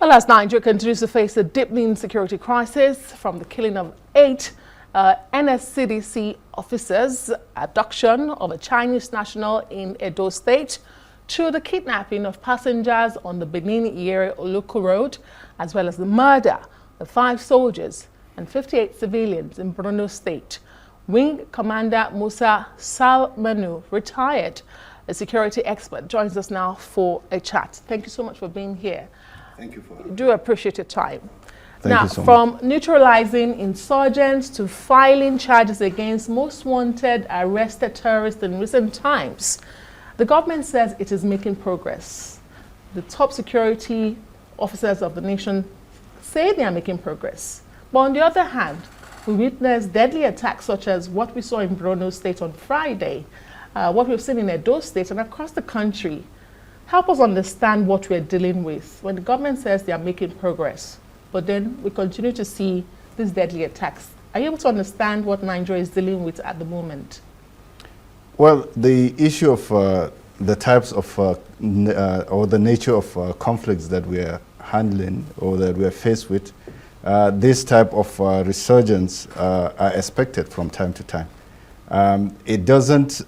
Well, as Nigeria continues to face a deepening security crisis from the killing of 8 NSCDC officers, abduction of a Chinese national in Edo State, to the kidnapping of passengers on the Benin-Iyere-Oluku Road, as well as the murder of 5 soldiers and 58 civilians in Borno State. Wing Commander Musa Salmanu, retired, a security expert, joins us now for a chat. Thank you so much for being here. Thank you for that. Do appreciate your time. Thank you so much. From neutralizing insurgents to filing charges against most wanted arrested terrorists in recent times, the government says it is making progress. The top security officers of the nation say they are making progress. But on the other hand, we witnessed deadly attacks such as what we saw in Borno State on Friday, what we've seen in Edo State and across the country. Help us understand what we're dealing with when the government says they are making progress, but then we continue to see these deadly attacks. Are you able to understand what Nigeria is dealing with at the moment? Well, the issue of the types of or the nature of conflicts that we are handling or that we are faced with, this type of resurgence are expected from time to time. It doesn't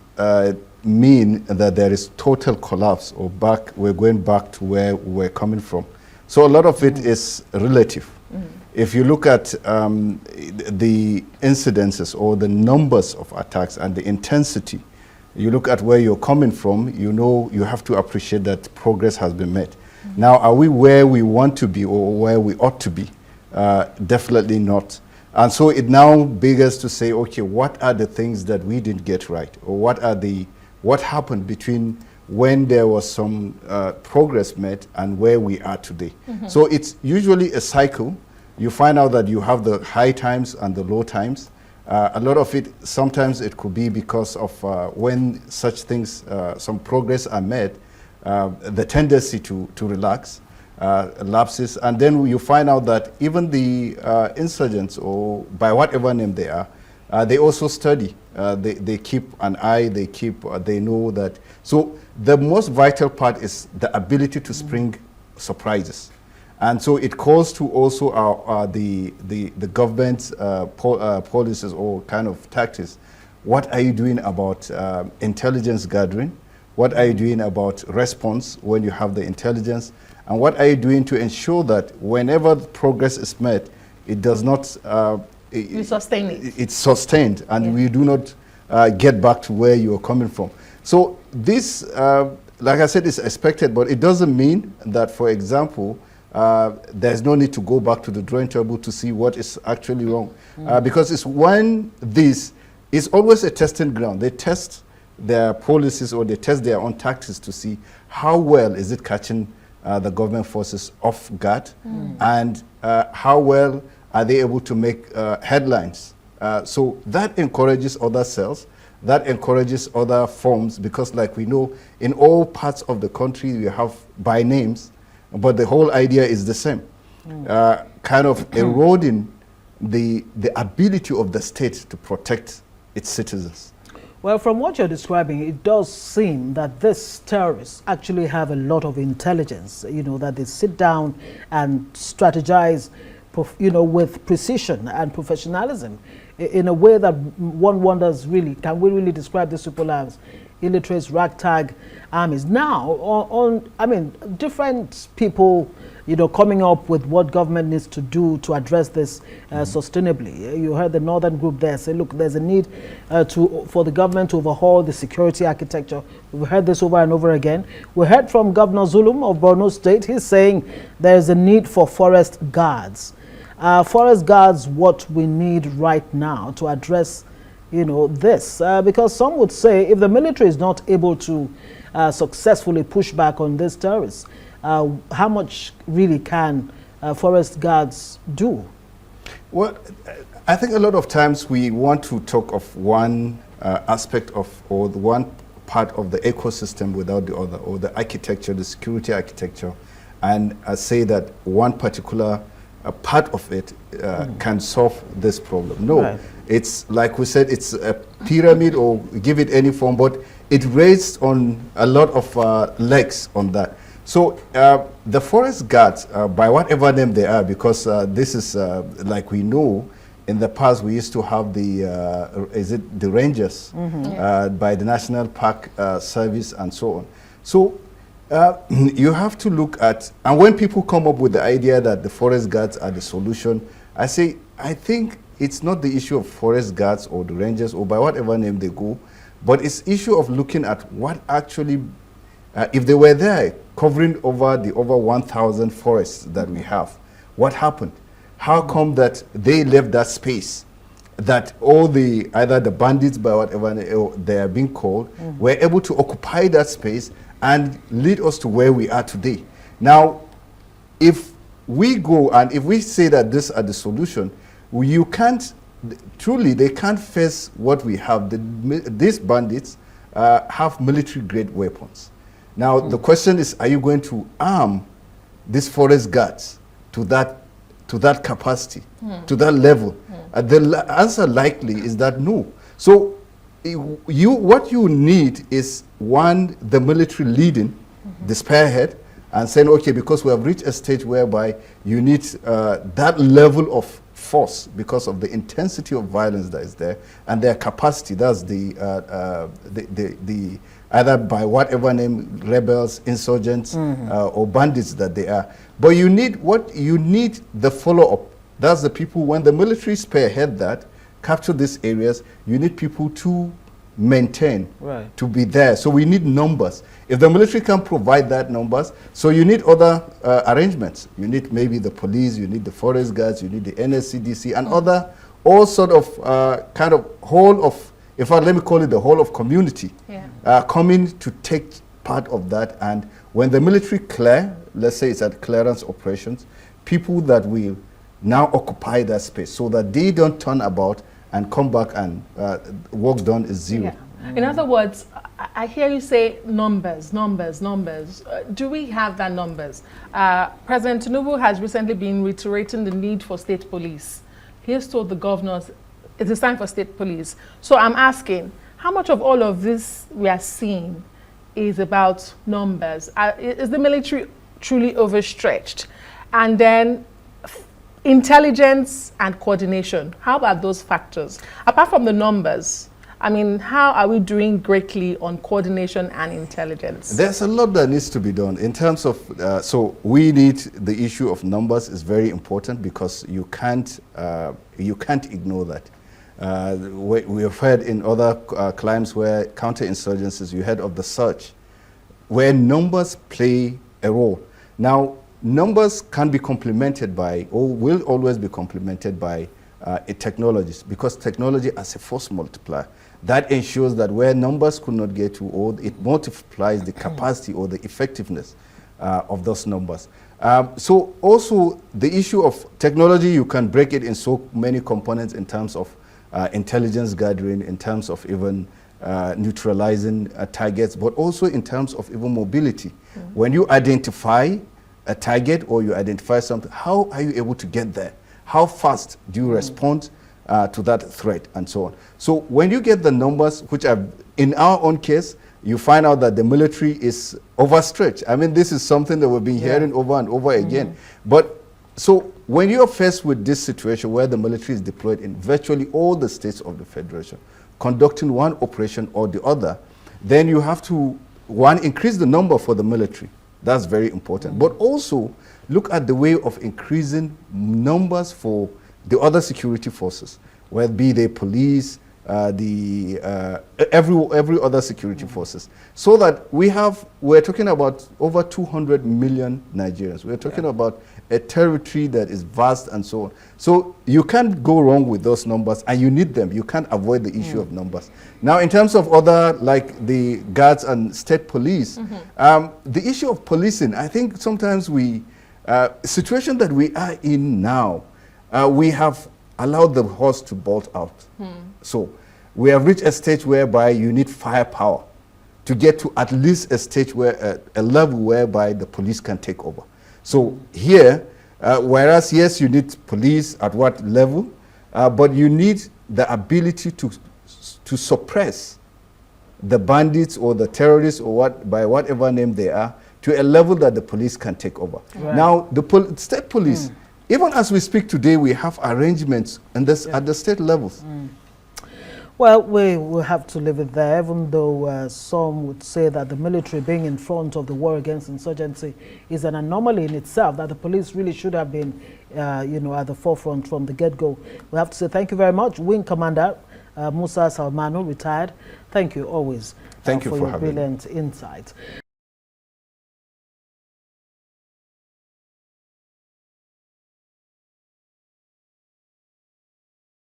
mean that there is total collapse or we're going back to where we're coming from. So a lot of it is relative. If you look at the incidences or the numbers of attacks and the intensity, you look at where you're coming from, you know you have to appreciate that progress has been made. Now, are we where we want to be or where we ought to be? Definitely not. And so it now beggars to say, okay, what are the things that we didn't get right? Or what happened between when there was some progress made and where we are today? So it's usually a cycle. You find out that you have the high times and the low times. A lot of it, sometimes it could be because of when such things, some progress are made, the tendency to relax lapses, and then you find out that even the insurgents, or by whatever name they are, they also study. They keep an eye, they know that. So the most vital part is the ability to spring surprises. And so it calls to also the government's policies or kind of tactics. What are you doing about intelligence gathering? What are you doing about response when you have the intelligence? And what are you doing to ensure that whenever progress is made, it does not... you sustain it. It's sustained, and we do not get back to where you are coming from. So this, like I said, is expected, but it doesn't mean that, for example, there's no need to go back to the drawing table to see what is actually wrong. Because it's when this is always a testing ground. They test their policies or they test their own tactics to see how well is it catching the government forces off guard, and how well are they able to make headlines. So that encourages other cells, that encourages other forms, because like we know, in all parts of the country, we have by names, but the whole idea is the same. Kind of eroding the ability of the state to protect its citizens. Well, from what you're describing, it does seem that these terrorists actually have a lot of intelligence, you know, that they sit down and strategize, you know, with precision and professionalism in a way that one wonders, really, can we really describe these people as illiterates, ragtag armies? Now, I mean, different people, you know, coming up with what government needs to do to address this sustainably. You heard the Northern group there say, look, there's a need for the government to overhaul the security architecture. We've heard this over and over again. We heard from Governor Zulum of Borno State. He's saying there's a need for forest guards. Forest guards, what we need right now to address, you know, this, because some would say if the military is not able to successfully push back on these terrorists, how much really can forest guards do? Well, I think a lot of times we want to talk of one aspect of, or the one part of the ecosystem without the other, or the architecture, the security architecture, and say that one particular part of it can solve this problem. No, right. It's like we said, it's a pyramid, or give it any form, but it rests on a lot of legs on that. So the forest guards, by whatever name they are, because this is like we know, in the past we used to have the the rangers by the National Park Service and so on. So you have to look at, and when people come up with the idea that the forest guards are the solution, I think it's not the issue of forest guards or the rangers or by whatever name they go, but it's issue of looking at what actually, if they were there covering over the over 1,000 forests that we have, what happened? How come that they left that space, that all the, either the bandits by whatever they are being called, were able to occupy that space and lead us to where we are today. Now, if we go and if we say that these are the solution, you can't, truly they can't face what we have. These bandits have military grade weapons. Now the question is, are you going to arm these forest guards to that capacity, to that level? The answer likely is that no. So what you need is, one, the military leading the spearhead and saying, okay, because we have reached a stage whereby you need that level of force because of the intensity of violence that is there and their capacity. That's the either by whatever name, rebels, insurgents, or bandits that they are. But you need the follow-up. That's the people, when the military spearhead that, capture these areas, you need people to maintain, to be there. So we need numbers. If the military can provide that numbers, so you need other arrangements. You need maybe the police, you need the forest guards, you need the NSCDC and other, all sort of kind of whole of, in fact, let me call it the whole of community, coming to take part of that. And when the military clear, let's say it's at clearance operations, people that will now occupy that space so that they don't turn about and come back and work done is zero. In other words, I hear you say numbers. Do we have that numbers? President Tinubu has recently been reiterating the need for state police. He has told the governors it is time for state police. So I'm asking, how much of all of this we are seeing is about numbers? Is the military truly overstretched? And then intelligence and coordination, how about those factors? Apart from the numbers, I mean, how are we doing greatly on coordination and intelligence? There's a lot that needs to be done in terms of, so we need, the issue of numbers is very important because you can't ignore that. We have heard in other climes where counterinsurgencies, you heard of the surge, where numbers play a role. Now, numbers can be complemented by, or will always be complemented by technologies, because technology as a force multiplier, that ensures that where numbers could not get to, or it multiplies the capacity or the effectiveness of those numbers. So also the issue of technology, you can break it in so many components in terms of intelligence gathering, in terms of even neutralizing targets, but also in terms of even mobility. When you identify a target or you identify something, how are you able to get there? How fast do you respond to that threat and so on? So when you get the numbers, which are in our own case, you find out that the military is overstretched. I mean, this is something that we've been hearing over and over again. But so when you're faced with this situation where the military is deployed in virtually all the states of the Federation, conducting one operation or the other, then you have to, one, increase the number for the military. That's very important. But also look at the way of increasing numbers for the other security forces, whether be they police, every other security forces, so that we're talking about over 200 million Nigerians. We're talking about a territory that is vast and so on. So you can't go wrong with those numbers, and you need them. You can't avoid the issue of numbers. Now, in terms of other, like the guards and state police, the issue of policing, I think sometimes situation that we are in now, we have allowed the horse to bolt out. So we have reached a stage whereby you need firepower to get to at least a stage where a level whereby the police can take over. So here, whereas yes, you need police at what level, but you need the ability to suppress the bandits or the terrorists or by whatever name they are, to a level that the police can take over. Right. Now, the state police, even as we speak today, we have arrangements and at the state levels. Well, we will have to leave it there, even though some would say that the military being in front of the war against insurgency is an anomaly in itself, that the police really should have been, at the forefront from the get-go. We have to say thank you very much. Wing Commander Musa Salmanu, retired. Thank you always Thank you for for your having me. brilliant insight.